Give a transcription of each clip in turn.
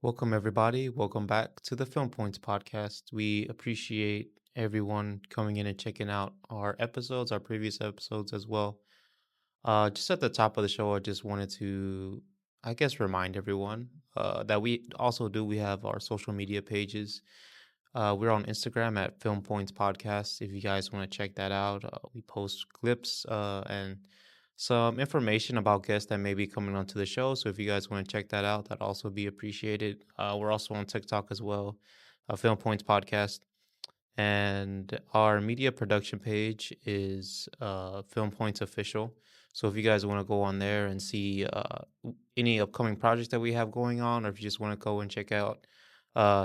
Welcome, everybody. Welcome back to the Film Points Podcast. We appreciate everyone coming in and checking out our episodes, our previous episodes as well. Just at the top of the show, I just wanted to, I guess, remind everyone that we have our social media pages. We're on Instagram at Film Points Podcast. If you guys want to check that out, we post clips and some information about guests that may be coming onto the show. So if you guys want to check that out, that'd also be appreciated. We're also on TikTok as well, Film Points Podcast. And our media production page is Film Points Official. So if you guys want to go on there and see any upcoming projects that we have going on, or if you just want to go and check out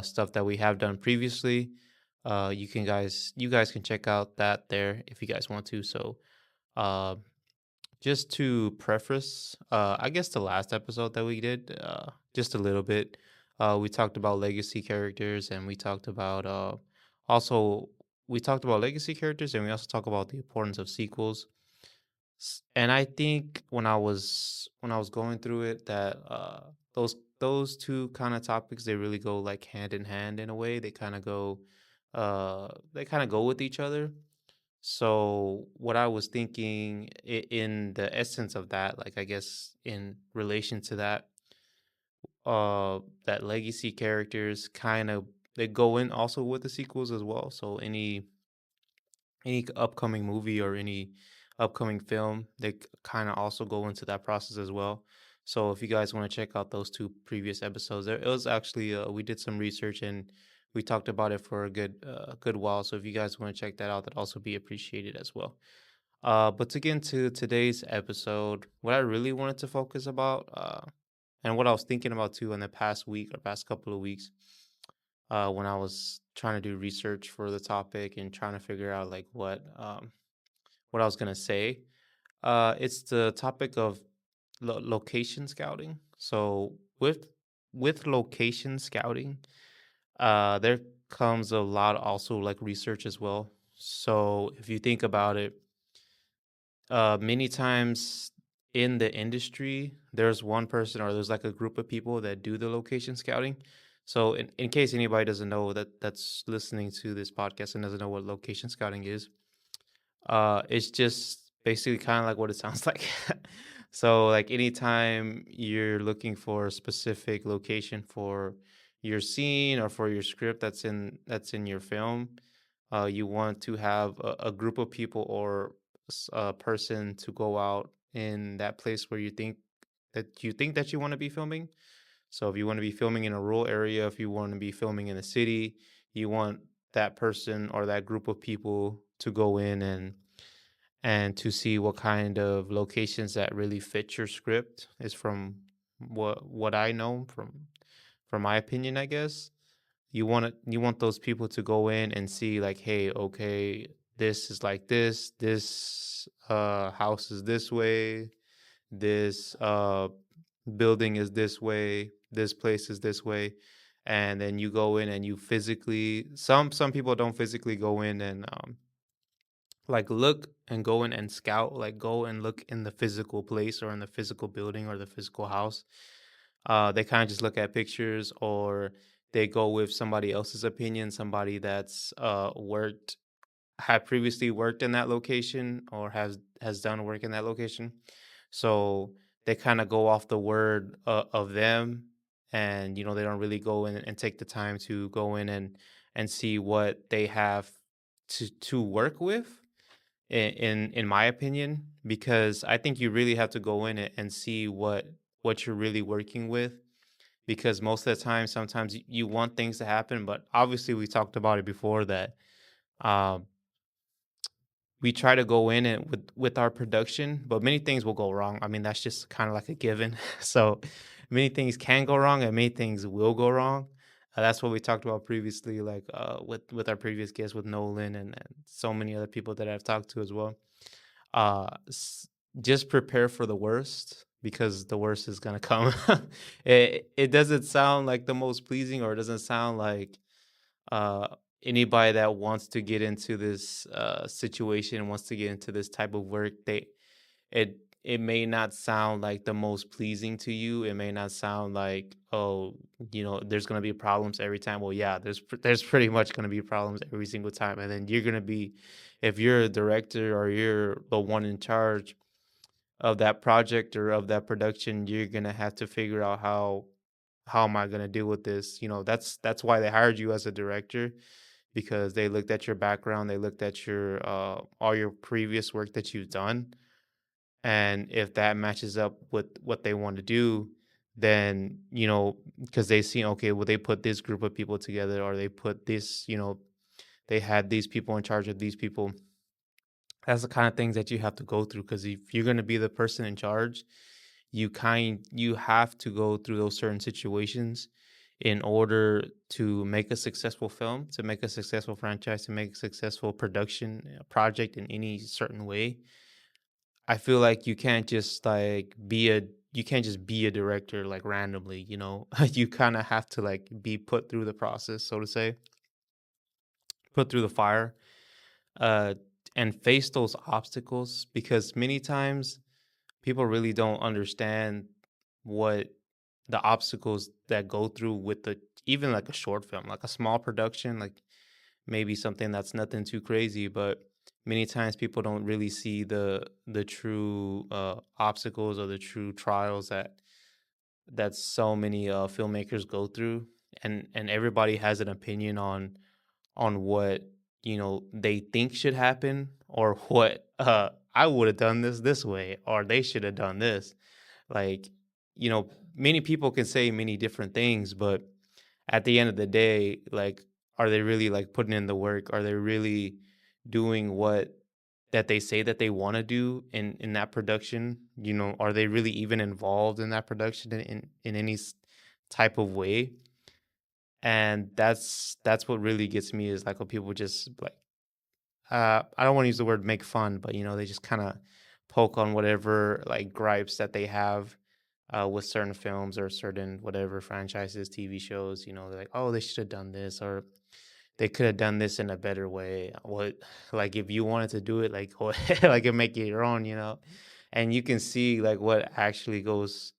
stuff that we have done previously, you guys can check out that there if you guys want to. So uh, just to preface, I guess the last episode that we did, just a little bit, we talked about legacy characters, and also we talked about legacy characters, and we also talked about the importance of sequels. And I think when I was going through it, that those two kind of topics, they really go like hand in hand in a way. They kind of go with each other. So what I was thinking in the essence of that, like I guess in relation to that, that legacy characters kind of they go in also with the sequels as well. So any upcoming movie or any upcoming film, they kind of also go into that process as well. So if you guys want to check out those two previous episodes, it was actually we did some research and we talked about it for a good while. So if you guys want to check that out, that'd also be appreciated as well. But to get into today's episode, what I really wanted to focus about, and what I was thinking about too in the past week or past couple of weeks, when I was trying to do research for the topic and trying to figure out like what I was gonna say. It's the topic of location scouting. So with location scouting, there comes a lot also like research as well. So if you think about it, many times in the industry, there's one person or there's like a group of people that do the location scouting. So in case anybody doesn't know that's listening to this podcast and doesn't know what location scouting is, it's just basically kind of like what it sounds like. So like anytime you're looking for a specific location for your scene or for your script that's in your film, you want to have a group of people or a person to go out in that place where you think that you want to be filming. So if you want to be filming in a rural area, if you want to be filming in a city, you want that person or that group of people to go in and to see what kind of locations that really fit your script is from what I know from my opinion, I guess. You want those people to go in and see like, hey, okay, this is like this house is this way, this building is this way, this place is this way. And then you go in and you physically some people don't physically go in and like look and go in and scout, like go and look in the physical place or in the physical building or the physical house. They kind of just look at pictures, or they go with somebody else's opinion, somebody that's had previously worked in that location or has done work in that location. So they kind of go off the word of them, and they don't really go in and take the time to go in and see what they have to work with in my opinion, because I think you really have to go in it and see what you're really working with, because most of the time sometimes you want things to happen, but obviously we talked about it before that um we try to go in and with our production, but many things will go wrong. I mean, that's just kind of like a given. So many things can go wrong and many things will go wrong. That's what we talked about previously, like with our previous guest with Nolan and so many other people that I've talked to as well. uh s- just prepare for the worst, because the worst is gonna come. It doesn't sound like the most pleasing, or it doesn't sound like uh anybody that wants to get into this situation, wants to get into this type of work, it it may not sound like the most pleasing to you. It may not sound like, oh, there's gonna be problems every time. Well, yeah, there's pretty much gonna be problems every single time, and then you're gonna be, if you're a director or you're the one in charge of that project or of that production, you're gonna have to figure out how am I gonna deal with this. That's why they hired you as a director, because they looked at your background, they looked at your all your previous work that you've done, and if that matches up with what they want to do, then because they see, okay, well, they put this group of people together, or they put this, they had these people in charge of these people. That's the kind of things that you have to go through, because if you're going to be the person in charge, you have to go through those certain situations in order to make a successful film, to make a successful franchise, to make a successful production project in any certain way. I feel like you can't just be a director like randomly, you kind of have to like be put through the process, so to say, put through the fire, uh, and face those obstacles, because many times people really don't understand what the obstacles that go through with the even like a short film, like a small production, like maybe something that's nothing too crazy, but many times people don't really see the true obstacles or the true trials that so many filmmakers go through, and everybody has an opinion on what they think should happen, or what I would have done this way, or they should have done this. Like, many people can say many different things, but at the end of the day, like, are they really like putting in the work? Are they really doing what that they say that they want to do in that production? Are they really even involved in that production in any type of way? And that's what really gets me, is like when people just like, I don't want to use the word make fun, but they just kind of poke on whatever like gripes that they have with certain films or certain whatever franchises, TV shows. They're like, oh, they should have done this, or they could have done this in a better way. What, like, if you wanted to do it, like, go ahead, like, and make it your own, and you can see like what actually goes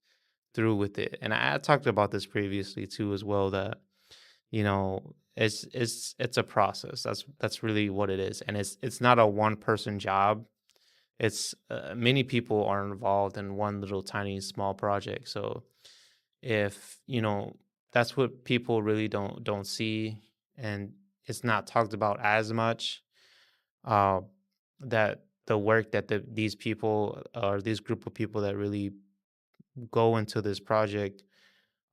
through with it. And I talked about this previously too, as well, that it's a process. That's really what it is, and it's not a one person job. It's many people are involved in one little tiny small project. So if that's what people really don't see, and it's not talked about as much, uh, that the work that these people, or this group of people that really go into this project,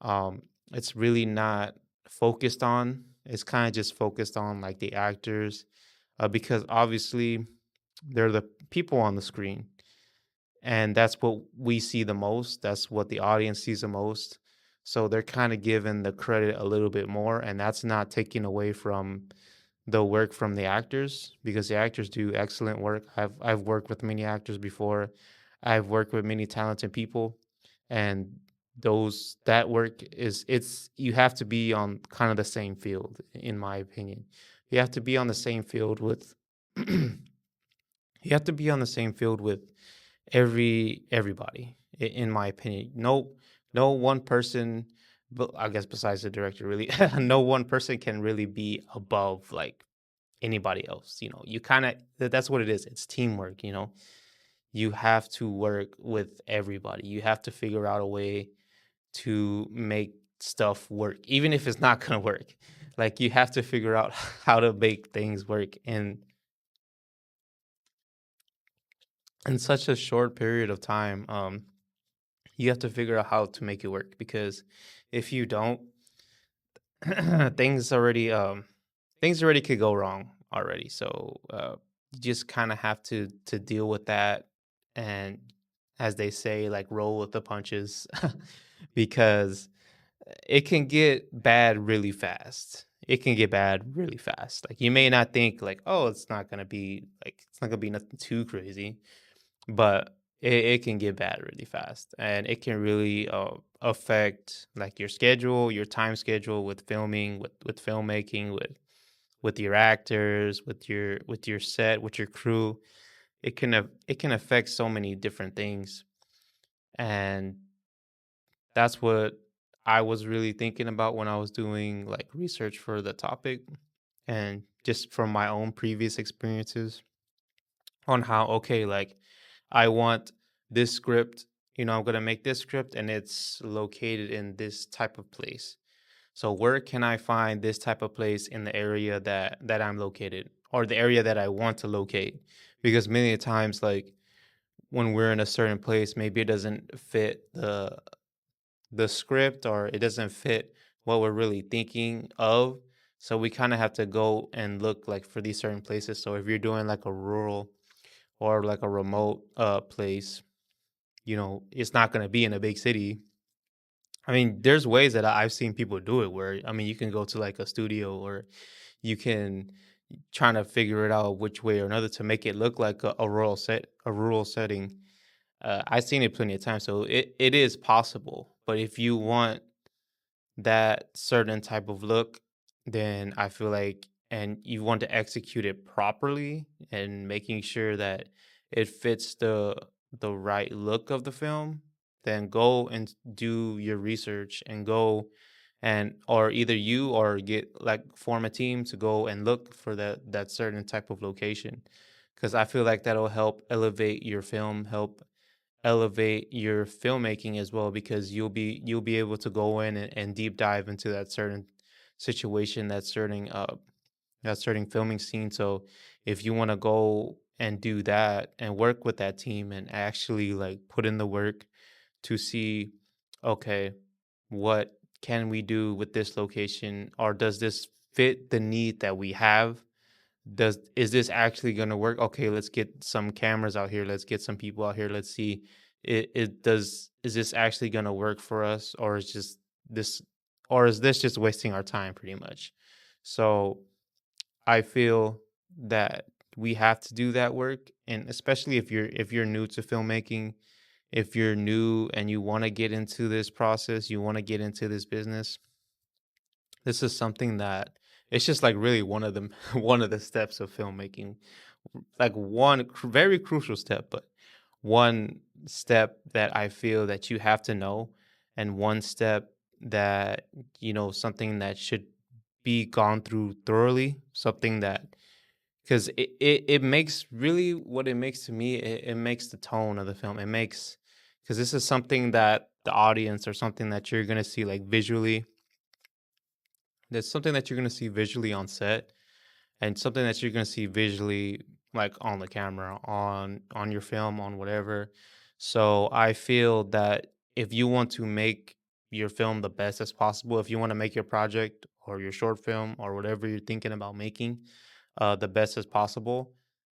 um, it's really not focused on. It's kind of just focused on like the actors, because obviously they're the people on the screen, and that's what we see the most. That's what the audience sees the most. So they're kind of given the credit a little bit more, and that's not taking away from the work from the actors, because the actors do excellent work. I've worked with many actors before. I've worked with many talented people, and that work is, it's you have to be on kind of the same field, in my opinion. You have to be on the same field with you have to be on the same field with everybody, in my opinion. No one person, but I guess besides the director, really, no one person can really be above like anybody else. You kind of, that's what it is. It's teamwork. You have to work with everybody. You have to figure out a way to make stuff work, even if it's not gonna work. Like, you have to figure out how to make things work in such a short period of time. You have to figure out how to make it work, because if you don't, things already things already could go wrong already. So you just kind of have to deal with that, and, as they say, like, roll with the punches, because it can get bad really fast. It can get bad really fast. Like, you may not think like, oh, it's not gonna be nothing too crazy, but it can get bad really fast, and it can really affect like your schedule, your time schedule with filming, with filmmaking, with your actors, with your set, with your crew. it can affect so many different things, and that's what I was really thinking about when I was doing like research for the topic, and just from my own previous experiences on how, okay, like I want this script, I'm going to make this script and it's located in this type of place. So where can I find this type of place in the area that I'm located, or the area that I want to locate? Because many times, like when we're in a certain place, maybe it doesn't fit the script, or it doesn't fit what we're really thinking of. So we kind of have to go and look like for these certain places. So if you're doing like a rural or like a remote place, it's not going to be in a big city. I mean, there's ways that I've seen people do it where, I mean, you can go to like a studio, or you can trying to figure it out which way or another to make it look like a rural setting. I've seen it plenty of times, so it is possible. But if you want that certain type of look, then I feel like, and you want to execute it properly and making sure that it fits the right look of the film, then go and do your research and go, and or either you or get like form a team to go and look for that certain type of location, because I feel like that'll help elevate your film, help elevate your filmmaking as well, because you'll be able to go in and deep dive into that certain situation, that certain filming scene. So if you want to go and do that and work with that team and actually like put in the work to see, okay, what can we do with this location, or does this fit the need that we have? Is this actually going to work? Okay, let's get some cameras out here, let's get some people out here, let's see, is this actually going to work for us, or this is this just wasting our time pretty much? So I feel that we have to do that work, and especially if you're new to filmmaking, if you're new and you want to get into this process, you want to get into this business, this is something that it's just like really one of them one of the steps of filmmaking, like one very crucial step, but one step that I feel that you have to know, and one step that, something that should be gone through thoroughly, something that, because it makes really what it makes to me, it makes the tone of the film. It makes, because this is something that the audience, or something that you're going to see like visually, that's something that you're going to see visually on set, and something that you're going to see visually like on the camera, on your film, on whatever. So I feel that if you want to make your film the best as possible, if you want to make your project or your short film or whatever you're thinking about making the best as possible,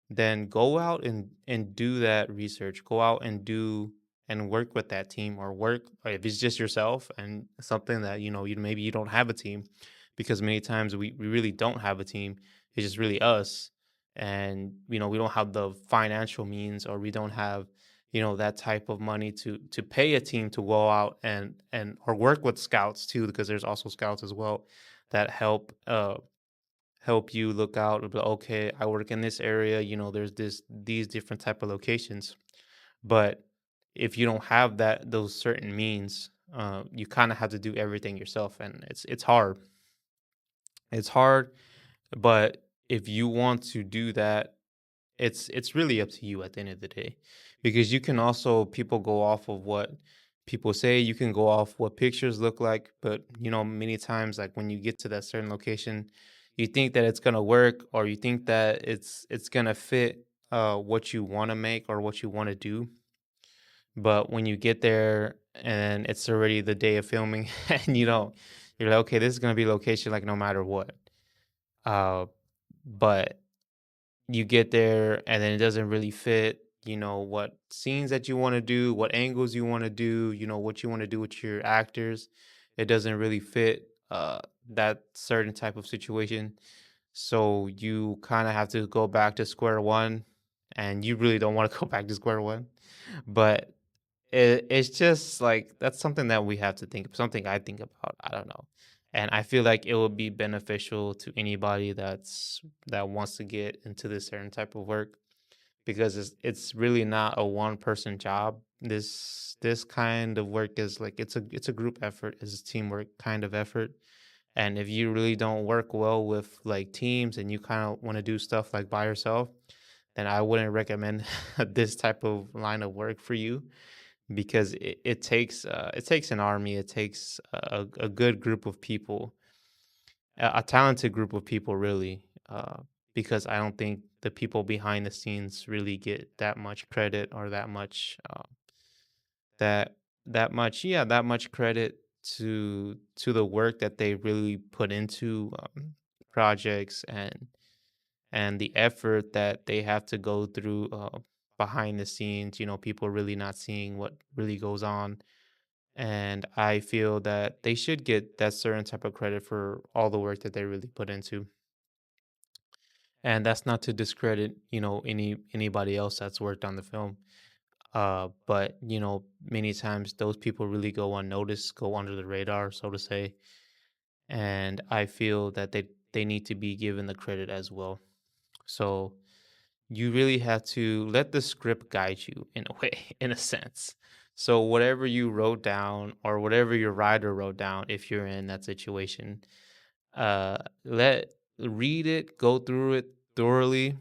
then go out and do that research. Go out and do and work with that team, or work, or if it's just yourself and something that, you maybe you don't have a team, because many times we really don't have a team. It's just really us, and we don't have the financial means, or we don't have that type of money to pay a team to go out and or work with scouts too, because there's also scouts as well that help you look out, but okay, I work in this area, there's these different type of locations. But if you don't have those certain means, you kind of have to do everything yourself, and it's hard. But if you want to do that, it's really up to you at the end of the day, because you can also, people go off of what people say, you can go off what pictures look like, but many times, like when you get to that certain location, you think that it's going to work, or you think that it's going to fit what you want to make or what you want to do. But when you get there and it's already the day of filming, and you're like, okay, this is going to be location like no matter what. Uh but you get there and then it doesn't really fit, what scenes that you want to do, what angles you want to do, what you want to do with your actors. It doesn't really fit that certain type of situation. So you kind of have to go back to square one, and you really don't want to go back to square one. But it's just like, that's something that we have to think, something I think about. I don't know. And I feel like it would be beneficial to anybody that wants to get into this certain type of work, because it's really not a one person job. This kind of work is like it's a group effort, it's a teamwork kind of effort. And if you really don't work well with like teams and you kind of want to do stuff like by yourself, then I wouldn't recommend this type of line of work for you, because it takes an army, it takes a good group of people, a talented group of people, really. Because I don't think the people behind the scenes really get that much credit, or that that much credit to the work that they really put into projects, and the effort that they have to go through behind the scenes. People really not seeing what really goes on. And I feel that they should get that certain type of credit for all the work that they really put into. And that's not to discredit, anybody else that's worked on the film. But many times those people really go unnoticed, go under the radar, so to say. And I feel that they need to be given the credit as well. So you really have to let the script guide you in a way, in a sense. So whatever you wrote down, or whatever your writer wrote down, if you're in that situation, let read it, go through it thoroughly,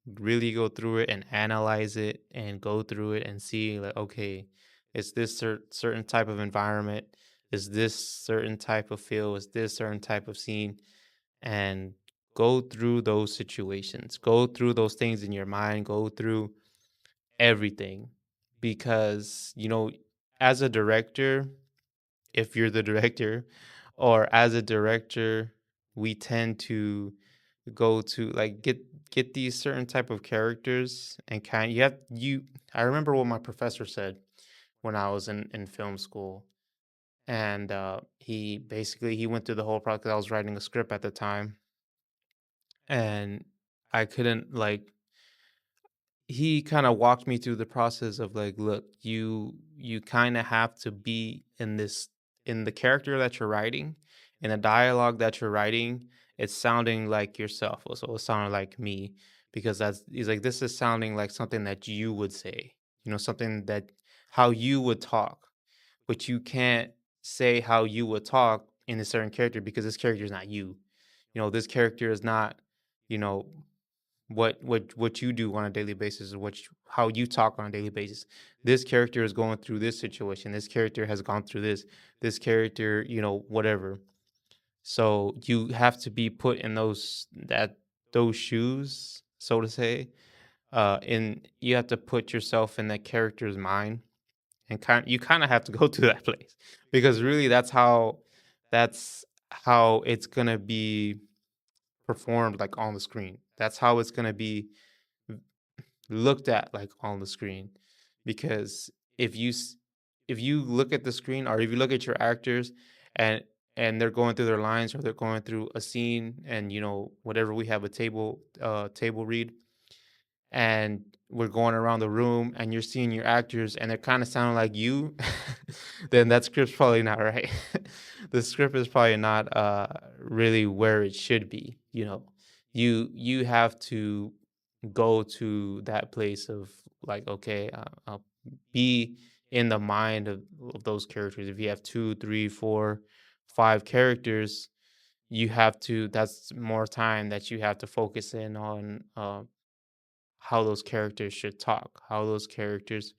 really go through it and analyze it, and go through it and see, like, okay, is this certain type of environment, is this certain type of feel, is this certain type of scene, and go through those situations, go through those things in your mind, go through everything. Because as a director, if you're the director, or as a director, we tend to go to like get these certain type of characters, and I remember what my professor said when I was in film school. And he basically he went through the whole process. I was writing a script at the time, and I couldn't like he kind of walked me through the process of like, look, you kind of have to be in the character that you're writing, in the dialogue that you're writing. It's sounding like yourself, so it's sounding like me, because that's he's like, this is sounding like something that you would say, something that how you would talk. But you can't say how you would talk in a certain character, because this character is not you. This character is not, you know what you do on a daily basis, is how you talk on a daily basis. This character is going through this situation, this character has gone through this character, whatever. So you have to be put in those shoes, so to say. And you have to put yourself in that character's mind, and you kind of have to go to that place, because really that's how it's going to be performed, like on the screen. That's how it's going to be looked at, like on the screen. Because if if you look at the screen, or if you look at your actors, and they're going through their lines, or they're going through a scene, and whatever, we have a table read, and we're going around the room, and you're seeing your actors and they're kind of sounding like you, then that script's probably not right. The script is probably not really where it should be. You have to go to that place of like, okay, I'll be in the mind of those characters. If you have two, three, four, five characters, you have to that's more time that you have to focus in on how those characters should talk, how those characters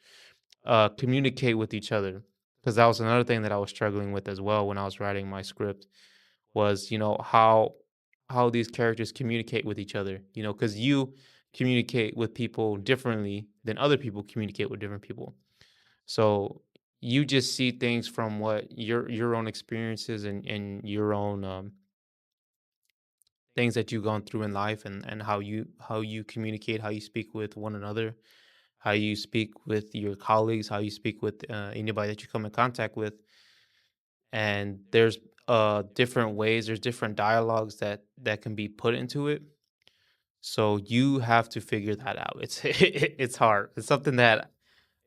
communicate with each other. Because that was another thing that I was struggling with as well when I was writing my script, was how these characters communicate with each other. Because you communicate with people differently than other people communicate with different people. So you just see things from what your own experiences, and your own things that you've gone through in life, and how you communicate, how you speak with one another, how you speak with your colleagues, how you speak with anybody that you come in contact with. And there's different ways, there's different dialogues that can be put into it. So you have to figure that out. It's hard. It's something that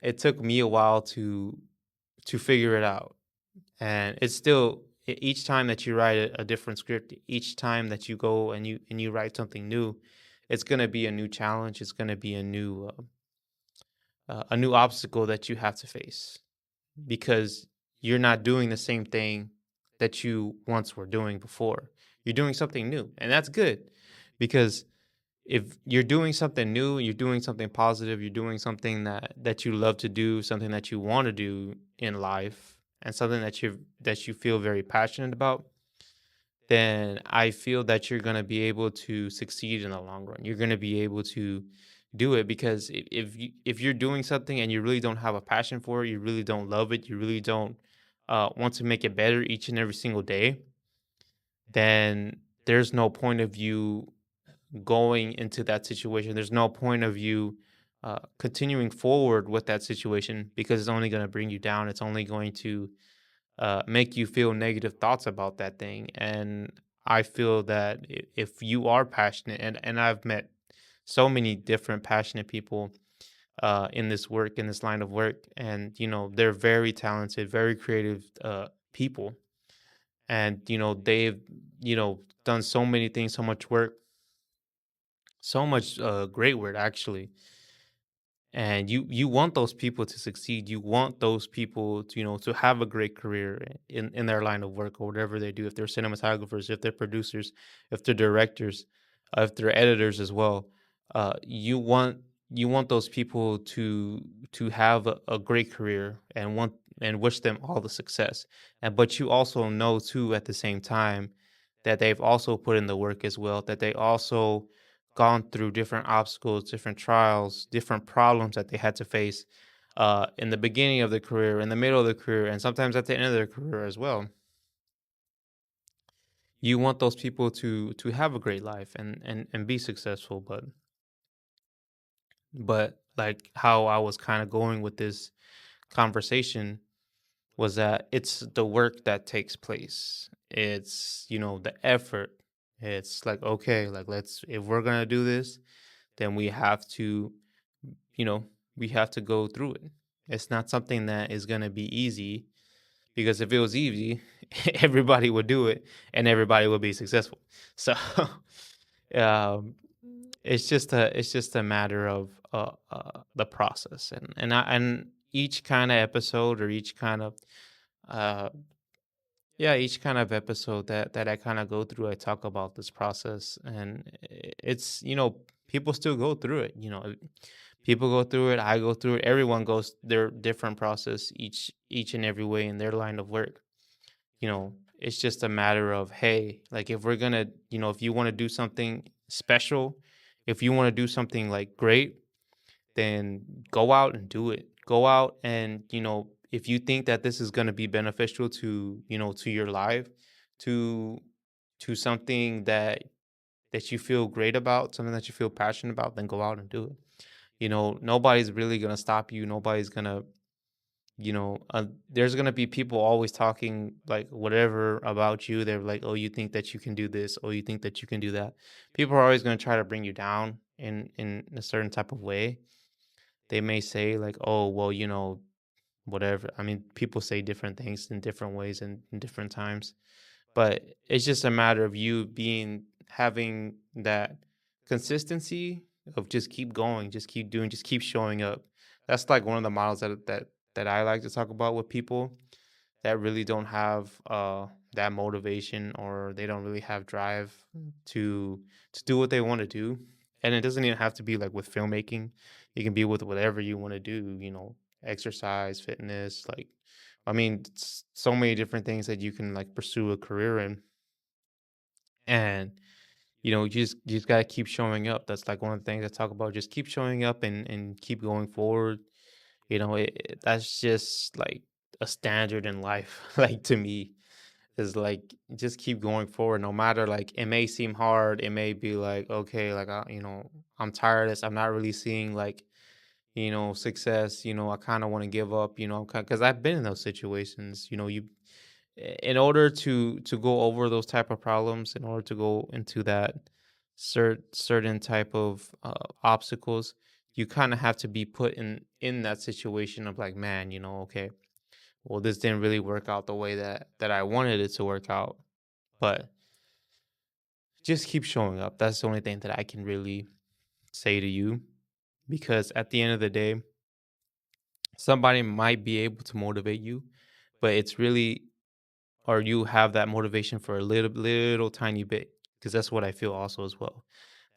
it took me a while to figure it out. And it's still each time that you write a different script, each time that you go and you write something new, it's going to be a new challenge. It's going to be a new obstacle that you have to face because you're not doing the same thing that you once were doing before. You're doing something new, and that's good because if you're doing something new, you're doing something positive, you're doing something that you love to do, something that you want to do in life, and something that you feel very passionate about, then I feel that you're going to be able to succeed in the long run. You're going to be able to do it because if you're doing something and you really don't have a passion for it, you really don't love it, you really don't want to make it better each and every single day, then there's no point of you going into that situation. There's no point of you continuing forward with that situation because it's only going to bring you down. It's only going to make you feel negative thoughts about that thing. And I feel that if you are passionate, and I've met so many different passionate people in this work, in this line of work, and they're very talented, very creative people, and they've done so many things, so much work, so much great work actually, and you want those people to succeed. You want those people to to have a great career in their line of work or whatever they do, if they're cinematographers, if they're producers, if they're directors, if they're editors as well. You want those people to have a great career and want and wish them all the success. And but you also know too at the same time that they've also put in the work as well, that they also gone through different obstacles, different trials, different problems that they had to face in the beginning of the career, in the middle of the career, and sometimes at the end of their career as well. You want those people to have a great life and be successful, but like how I was kind of going with this conversation was that it's the work that takes place. It's the effort. It's like, okay, like, let's if we're gonna do this, then you know, we have to go through it. It's not something that is going to be easy because if it was easy, everybody would do it and everybody would be successful. So, um, it's just a matter of the process, and each kind of episode or uh, each kind of episode that I kind of go through, I talk about this process, and it's people still go through it. People go through it. I go through it. Everyone goes their different process, each and every way in their line of work. It's just a matter of, hey, like, if we're gonna, if you want to do something special, if you want to do something like great, then go out and do it. Go out and, if you think that this is going to be beneficial to, to your life, to something that you feel great about, something that you feel passionate about, then go out and do it. Nobody's really going to stop you. Nobody's going to, there's going to be people always talking like whatever about you. They're like, "Oh, you think that you can do this? Oh, you think that you can do that?" People are always going to try to bring you down in a certain type of way. They may say like, "Oh, well, whatever." I mean, people say different things in different ways and in different times, but it's just a matter of you being having that consistency of just keep going, just keep doing, just keep showing up. That's like one of the models that I like to talk about with people that really don't have that motivation, or they don't really have drive to do what they want to do. And it doesn't even have to be like with filmmaking. It can be with whatever you want to do, exercise, fitness, like, I mean, so many different things that you can like pursue a career in. And you just gotta keep showing up. That's like one of the things I talk about. Just keep showing up and keep going forward. That's just like a standard in life. Like, to me, is like, just keep going forward. No matter, like, it may seem hard. It may be like, okay, like, I'm tired of this. I'm not really seeing like success. I kind of want to give up. Because I've been in those situations. In order to go over those type of problems, in order to go into that certain type of obstacles, you kind of have to be put in that situation of like, man, okay, well, this didn't really work out the way that I wanted it to work out, but just keep showing up. That's the only thing that I can really say to you, because at the end of the day, somebody might be able to motivate you, but it's really, or you have that motivation for a little tiny bit, because that's what I feel also as well.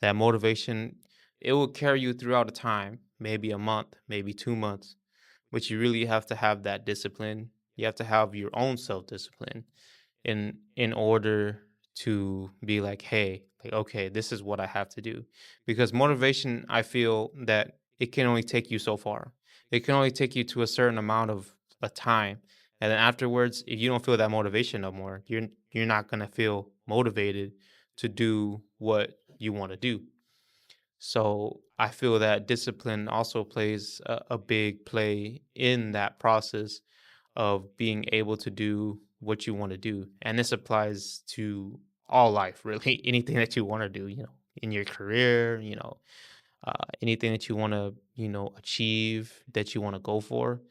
That motivation, it will carry you throughout a time, maybe a month, maybe 2 months, but you really have to have that discipline. You have to have your own self discipline in order to be like, hey, like, okay, this is what I have to do. Because motivation, I feel that it can only take you so far. It can only take you to a certain amount of a time, and then afterwards, if you don't feel that motivation no more, you're not gonna feel motivated to do what you want to do. So I feel that discipline also plays a big play in that process of being able to do what you want to do. And this applies to all life, really. Anything that you want to do, in your career, anything that you want to, achieve, that you want to go for.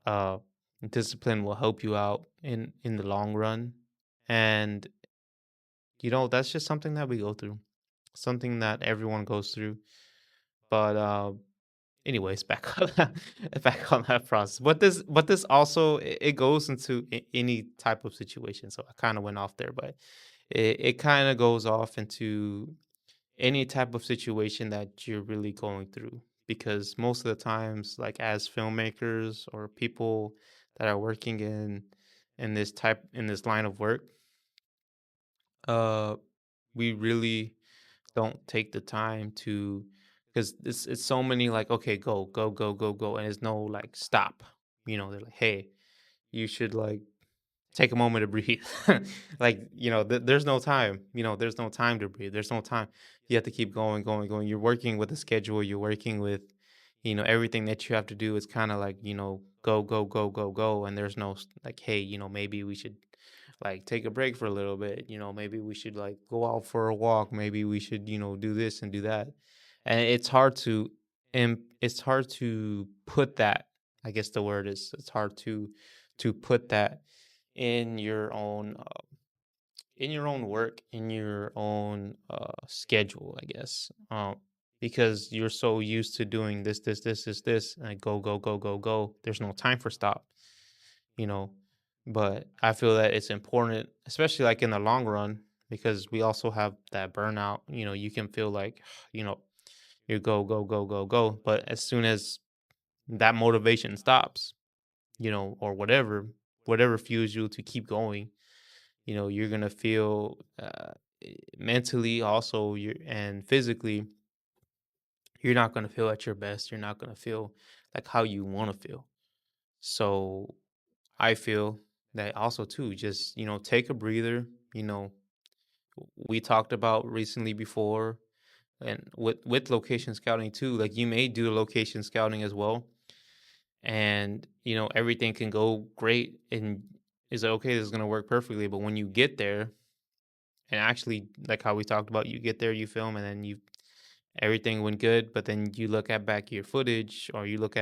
Uh, Discipline will help you out in the long run. And, that's just something that we go through, something that everyone goes through. But anyways, back on back on that process. But this also, it goes into any type of situation. So I kind of went off there, but it kind of goes off into any type of situation that you're really going through. Because most of the times, like as filmmakers or people that are working in this line of work, uh, we really don't take the time to, because it's so many, like, okay, go go go go go, and there's no like stop. They're like, hey, you should like take a moment to breathe. Like, there's no time. There's no time to breathe. There's no time. You have to keep going, going, going. You're working with a schedule. You're working with, everything that you have to do is kind of like, go, go, go, go, go. And there's no like, hey, maybe we should like take a break for a little bit. Maybe we should like go out for a walk. Maybe we should, do this and do that. And it's hard to put that. I guess the word is, it's hard to put that in your own work, in your own schedule, I guess. Because you're so used to doing this, and go go go go go. There's no time for stop, you know. But I feel that it's important, especially like in the long run, because we also have that burnout. You can feel like, you know, you go go go go go, but as soon as that motivation stops, or whatever fuels you to keep going, you're gonna feel mentally, also, and physically, you're not gonna feel at your best. You're not gonna feel like how you want to feel. So I feel that also too, just take a breather. We talked about recently before, and with location scouting too. Like, you may do location scouting as well, and everything can go great, and is like, okay, this is gonna work perfectly. But when you get there, and actually, like how we talked about, you get there, you film, and then everything went good, but then you look at back your footage, or you look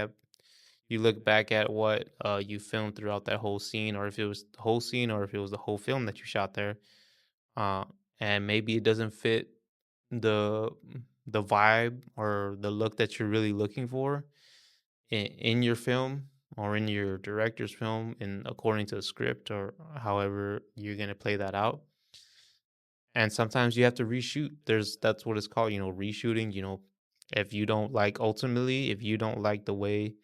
back at what you filmed throughout that whole scene, or if it was the whole scene, or if it was the whole film that you shot there, uh, and maybe it doesn't fit the the vibe or the look that you're really looking for in your film, or in your director's film, and according to the script, or however you're gonna play that out. And sometimes you have to reshoot. That's what it's called, reshooting. If you don't like, ultimately, if you don't like the way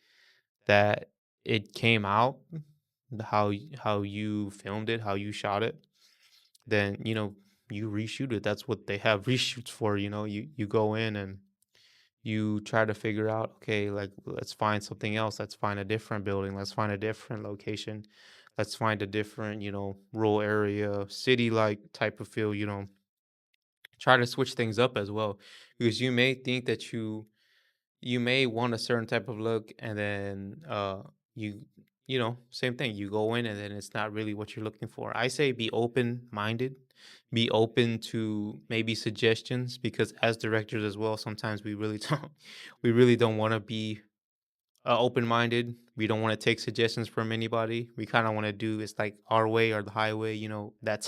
that it came out, how you filmed it, how you shot it, then you reshoot it. That's what they have reshoots for. You go in and you try to figure out, okay, like, let's find something else. Let's find a different building. Let's find a different location. Let's find a different, rural area, city like type of feel. Try to switch things up as well, because you may think that you may want a certain type of look, and then you same thing, you go in and then it's not really what you're looking for. I say be open minded, be open to maybe suggestions, because as directors as well, sometimes we really don't we really don't want to be open minded. We don't want to take suggestions from anybody. We kind of want to do, it's like our way or the highway, that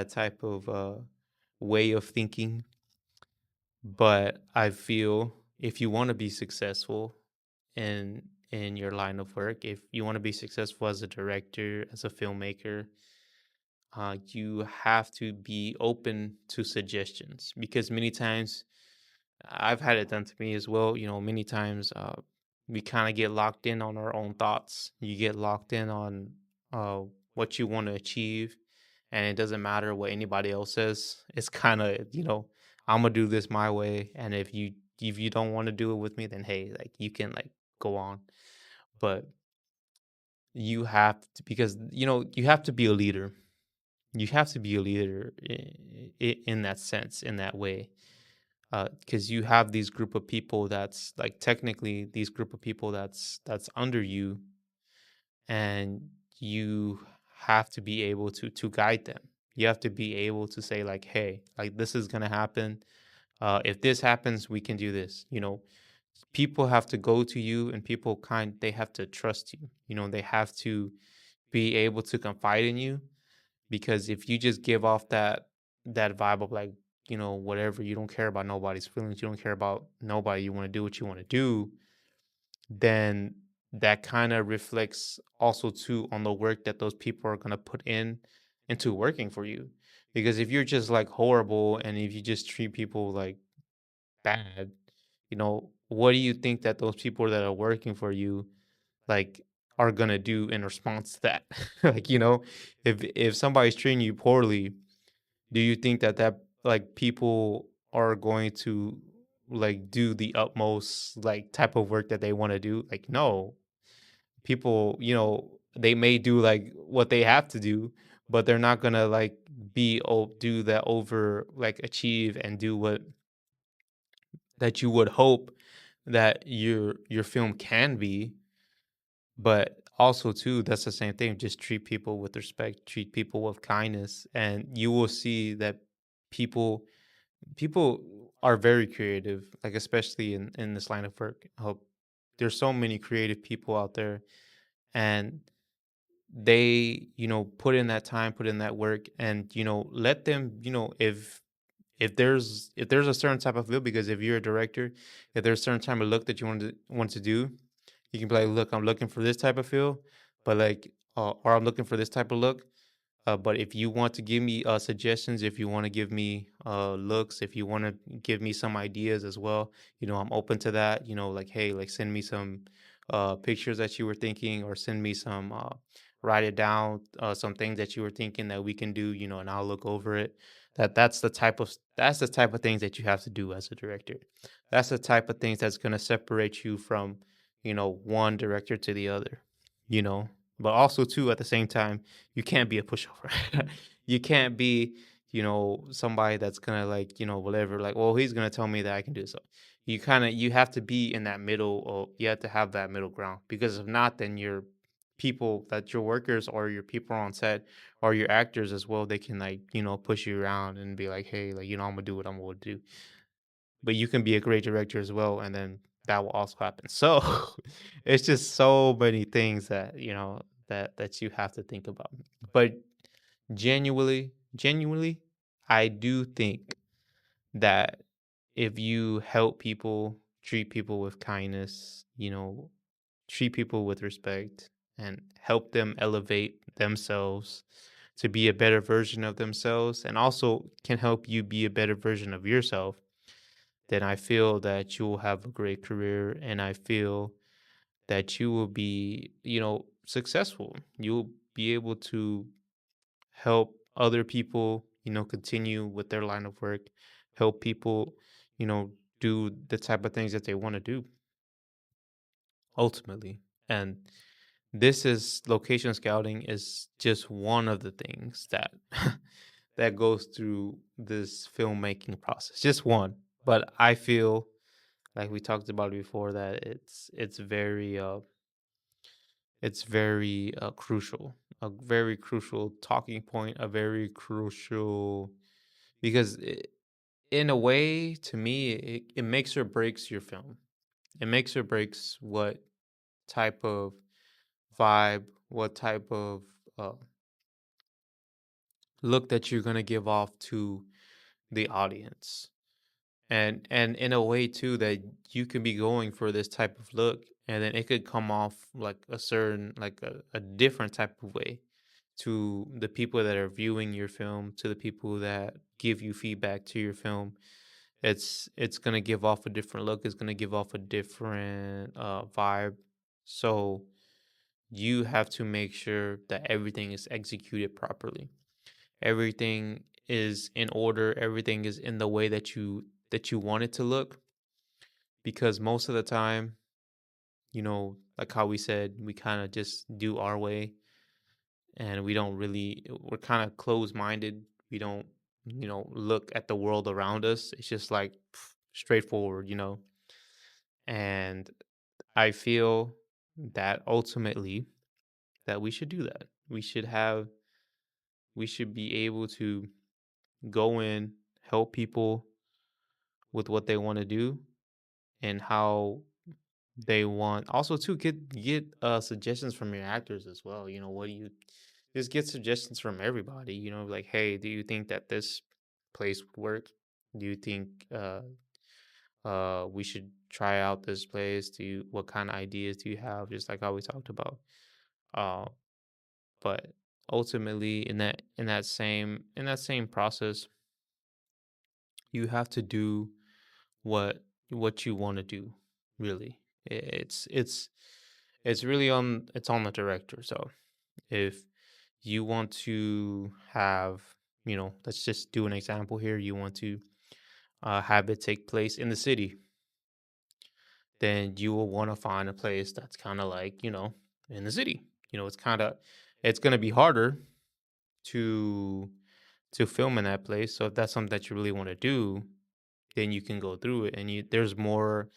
type of way of thinking. But I feel if you want to be successful in your line of work, if you want to be successful as a director, as a filmmaker, you have to be open to suggestions because many times I've had it done to me as well. You know, many times we kind of get locked in on our own thoughts. You get locked in on uh, what you want to achieve, and it doesn't matter what anybody else says. It's kind of, I'm gonna do this my way, and if you don't want to do it with me, then hey, like you can like go on. But you have to, because you have to be a leader. You have to be a leader in that sense, in that way, because you have these group of people that's like technically these group of people that's under you, and you have to be able to guide them. You have to be able to say like, hey, like this is gonna happen. If this happens, we can do this. People have to go to you, and they have to trust you. They have to be able to confide in you, because if you just give off that vibe of like, whatever, you don't care about nobody's feelings, you don't care about nobody, you want to do what you want to do, then that kind of reflects also too on the work that those people are going to put into working for you. Because if you're just like horrible, and if you just treat people like bad, what do you think that those people that are working for you like are gonna do in response to that? Like, if somebody's treating you poorly, do you think that like people are going to like do the utmost like type of work that they want to do? Like, no. People, they may do like what they have to do, but they're not gonna like do that over like achieve and do what that you would hope that your film can be. But also too, that's the same thing. Just treat people with respect, treat people with kindness, and you will see that people are very creative, like especially in this line of work. There's so many creative people out there, and they put in that time, put in that work, and let them, if there's a certain type of look, because if you're a director, if there's a certain type of look that you want to do, you can be like, look, I'm looking for this type of feel, but like, or I'm looking for this type of look. But if you want to give me suggestions, if you want to give me looks, if you want to give me some ideas as well, I'm open to that. Like, hey, like send me some pictures that you were thinking, or send me some, write it down, some things that you were thinking that we can do, and I'll look over it. That's the type of things that you have to do as a director. That's the type of things that's going to separate you from, one director to the other, you know. But also too, at the same time, you can't be a pushover. You can't be, somebody that's gonna like, whatever, like, well, he's gonna tell me that I can do so. You have to be in that middle, or you have to have that middle ground, because if not, then your workers, or your people on set, or your actors as well, they can like, push you around and be like, hey, like, I'm gonna do what I'm gonna do. But you can be a great director as well, and then that will also happen. So it's just so many things that that you have to think about. But genuinely, I do think that if you help people, treat people with kindness, treat people with respect, and help them elevate themselves to be a better version of themselves, and also can help you be a better version of yourself, then I feel that you will have a great career, and I feel that you will be, successful. You'll be able to help other people, continue with their line of work, help people, you know, do the type of things that they want to do ultimately. And this is location scouting is just one of the things that that goes through this filmmaking process. Just one. But I feel like we talked about it before, that it's very crucial, a very crucial talking point, a very crucial, because in a way, to me, it makes or breaks your film. It makes or breaks what type of vibe, what type of uh, look that you're gonna give off to the audience. and in a way too that you could be going for this type of look, and then it could come off like a certain, like a different type of way to the people that are viewing your film, to the people that give you feedback to your film. It's gonna give off a different look. It's gonna give off a different vibe. So you have to make sure that everything is executed properly. Everything is in order. Everything is in the way that you want it to look. Because most of the time, like how we said, we kind of just do our way, and we don't really, we're kind of closed minded. We don't, look at the world around us. It's just like straightforward. And I feel that ultimately that we should do that. We should be able to go in, help people with what they want to do and how they want. Also, to get suggestions from your actors as well. What do you just get suggestions from everybody? Like, hey, do you think that this place would work? Do you think we should try out this place? What kind of ideas do you have? Just like how we talked about. Uh, but ultimately, in that same process, you have to do what you want to do. Really, it's really on the director. So if you want to have, let's just do an example here. You want to have it take place in the city, then you will want to find a place that's kind of like, in the city. It's going to be harder to film in that place. So if that's something that you really want to do, then you can go through it, and there's more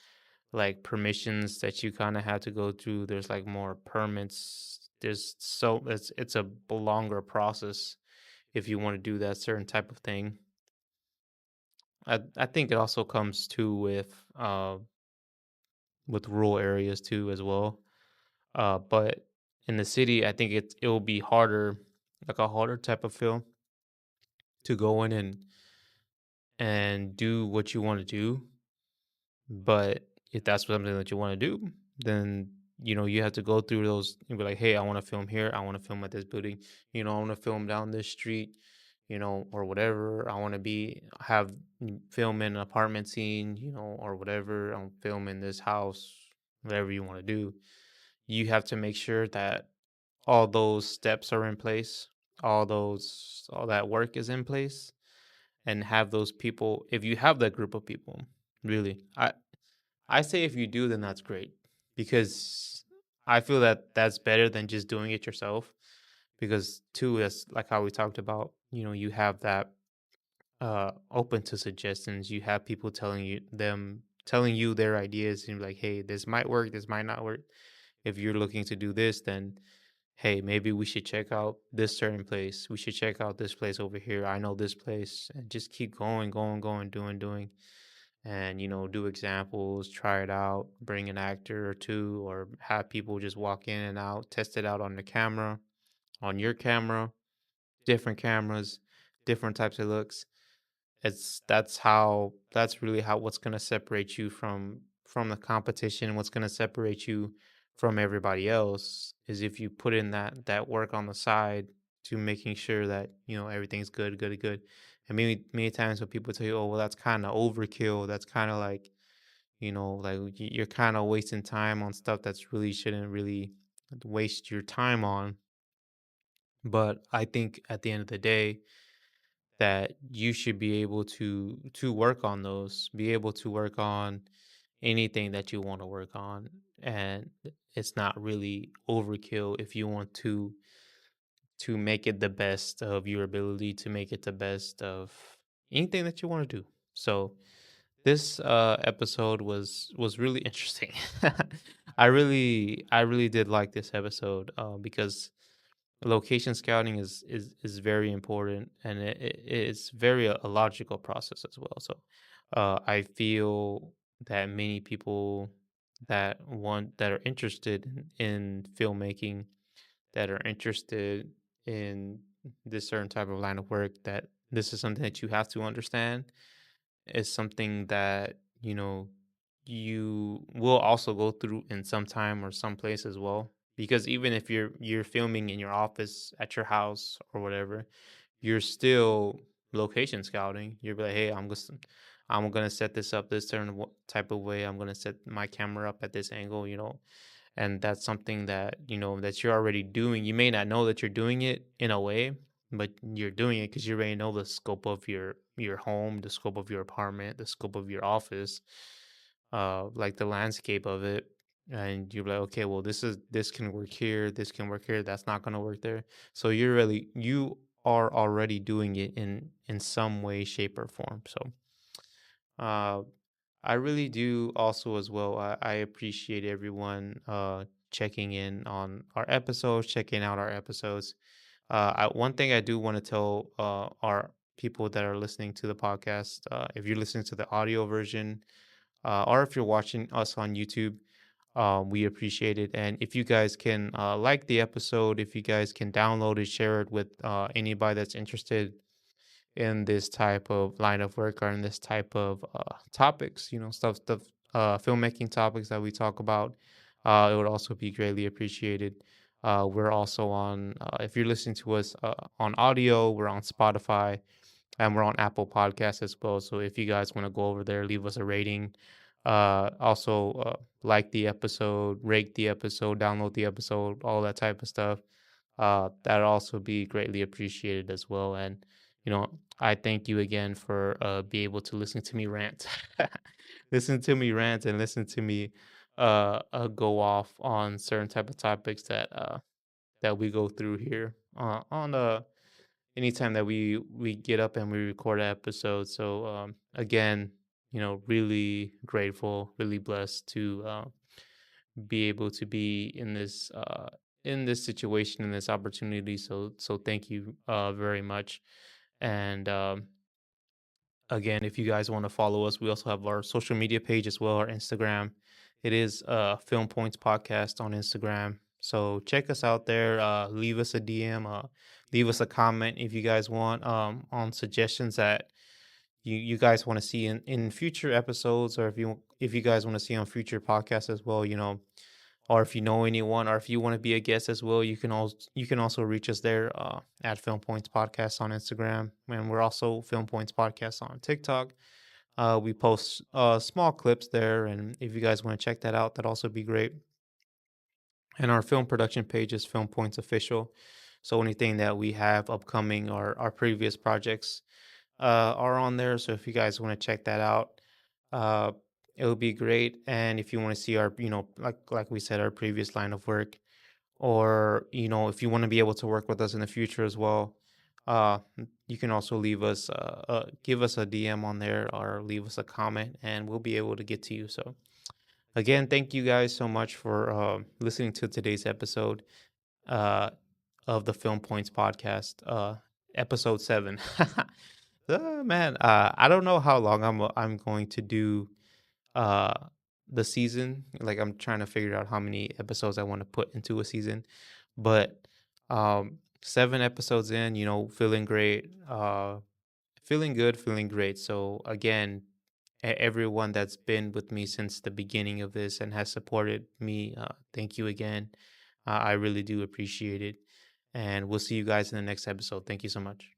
like permissions that you kind of have to go through. There's like more permits. It's a longer process if you want to do that certain type of thing. I think it also comes too with rural areas too as well. But in the city, I think it will be harder, like a harder type of film to go in and do what you want to do. But if that's something that you want to do, then you have to go through those and be like, hey, I want to film here. I want to film at this building. I want to film down this street. Or whatever. I want to film in an apartment scene. Or whatever. I'm filming this house. Whatever you want to do, you have to make sure that all those steps are in place. All that work is in place, and have those people. If you have that group of people, really, I say if you do, then that's great, because I feel that that's better than just doing it yourself. Because too, that's like how we talked about. You have that open to suggestions. You have people telling you their ideas, and like, hey, this might work, this might not work. If you're looking to do this, then hey, maybe we should check out this certain place. We should check out this place over here. I know this place, and just keep going, going, going, doing, and do examples, try it out, bring an actor or two, or have people just walk in and out, test it out on the camera, on your camera, different cameras, different types of looks. That's really how what's going to separate you from the competition. What's going to separate you from everybody else is if you put in that work on the side to making sure that everything's good, good, good. And many times when people tell you, oh well, that's kind of overkill, that's kind of like, like you're kind of wasting time on stuff that's really shouldn't really waste your time on. But I think at the end of the day, that you should be able to work on those, be able to work on anything that you want to work on, and it's not really overkill if you want to make it the best of your ability, to make it the best of anything that you want to do. So this episode was really interesting. I really did like this episode because location scouting is very important, and it's very a logical process as well. So I feel that many people that are interested in filmmaking, that are interested in this certain type of line of work, that this is something that you have to understand, is something that, you will also go through in some time or some place as well. Because even if you're filming in your office at your house or whatever, you're still location scouting. You're like, hey, I'm gonna set this up this type of way. I'm gonna set my camera up at this angle, and that's something that that you're already doing. You may not know that you're doing it in a way, but you're doing it because you already know the scope of your home, the scope of your apartment, the scope of your office, like the landscape of it. And you're like, okay, well, this can work here, this can work here, that's not going to work there. So you are already doing it in some way, shape, or form. So uh I really do also as well. I appreciate everyone checking in on our episodes, checking out our episodes. One thing I do want to tell our people that are listening to the podcast, if you're listening to the audio version, or if you're watching us on YouTube, we appreciate it. And if you guys can like the episode, if you guys can download it, share it with anybody that's interested in this type of line of work or in this type of topics, stuff, filmmaking topics that we talk about, it would also be greatly appreciated. We're also on, if you're listening to us on audio, we're on Spotify and we're on Apple Podcasts as well. So if you guys want to go over there, leave us a rating. Also, like the episode, rate the episode, download the episode, all that type of stuff. That'd also be greatly appreciated as well. And I thank you again for be able to listen to me rant, listen to me rant, and listen to me go off on certain type of topics that we go through here on anytime that we get up and we record an episode. So again, really grateful, really blessed to be able to be in this situation, in this opportunity. So thank you very much. And again, if you guys want to follow us, we also have our social media page as well, our Instagram. It is Film Points Podcast on Instagram. So check us out there. Leave us a DM. Leave us a comment if you guys want on suggestions that you guys want to see in future episodes, or if you guys want to see on future podcasts as well. Or if you know anyone, or if you want to be a guest as well, you can also reach us there at Film Points Podcast on Instagram, and we're also Film Points Podcast on TikTok. We post small clips there, and if you guys want to check that out, that'd also be great. And our film production page is Film Points Official. So anything that we have upcoming or our previous projects are on there. So if you guys want to check that out, uh, it would be great. And if you want to see our, like we said, our previous line of work, or if you want to be able to work with us in the future as well, you can also give us a DM on there or leave us a comment, and we'll be able to get to you. So again, thank you guys so much for listening to today's episode uh, of the Film Points Podcast, episode 7. Man, I don't know how long I'm going to do uh the season. Like, I'm trying to figure out how many episodes I want to put into a season. But 7 episodes in, feeling great, feeling good, feeling great. So again, everyone that's been with me since the beginning of this and has supported me, thank you again. I really do appreciate it. And we'll see you guys in the next episode. Thank you so much.